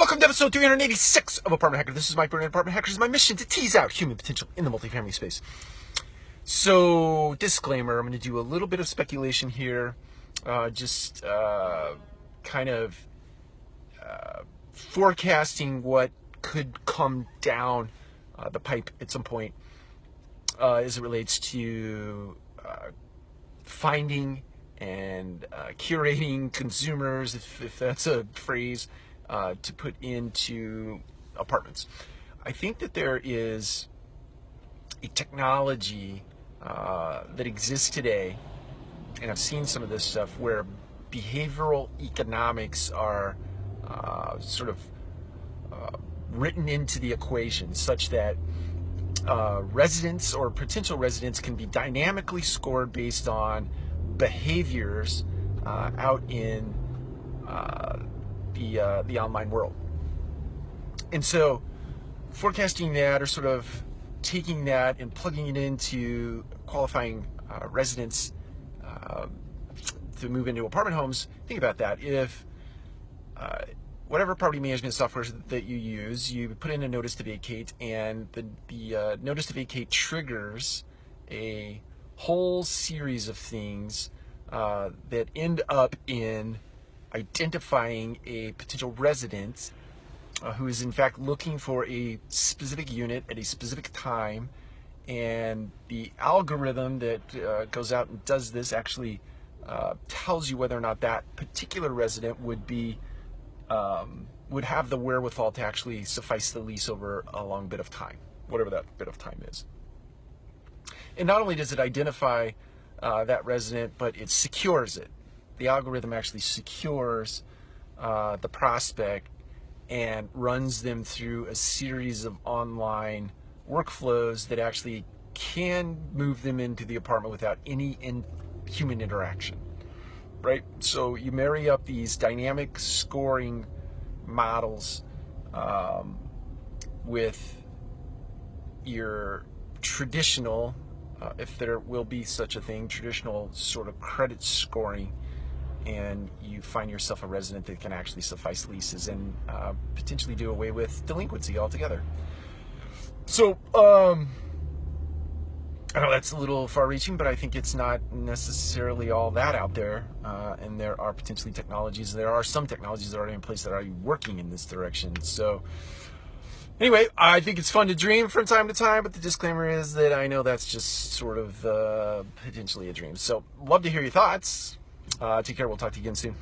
Welcome to episode 386 of Apartment Hacker. This is Mike Burnett, Apartment Hacker. It's my mission to tease out human potential in the multifamily space. So, disclaimer, I'm going to do a little bit of speculation here, kind of forecasting what could come down the pipe at some point as it relates to finding and curating consumers, if that's a phrase, to put into apartments. I think that there is a technology that exists today, and I've seen some of this stuff, where behavioral economics are written into the equation such that residents or potential residents can be dynamically scored based on behaviors out in the online world. And so forecasting that, or sort of taking that and plugging it into qualifying residents to move into apartment homes, think about that. If whatever property management software that you use, you put in a notice to vacate, and the notice to vacate triggers a whole series of things that end up in identifying a potential resident who is in fact looking for a specific unit at a specific time, and the algorithm that goes out and does this actually tells you whether or not that particular resident would have the wherewithal to actually suffice the lease over a long bit of time, whatever that bit of time is. And not only does it identify that resident, but it secures it. The algorithm actually secures the prospect and runs them through a series of online workflows that actually can move them into the apartment without any human interaction, right? So you marry up these dynamic scoring models with your traditional, if there will be such a thing, traditional sort of credit scoring, and you find yourself a resident that can actually suffice leases and potentially do away with delinquency altogether. So, I know that's a little far-reaching, but I think it's not necessarily all that out there, and there are potentially technologies. There are some technologies that are already in place that are working in this direction. So, anyway, I think it's fun to dream from time to time, but the disclaimer is that I know that's just sort of potentially a dream. So, love to hear your thoughts. Take care. We'll talk to you again soon.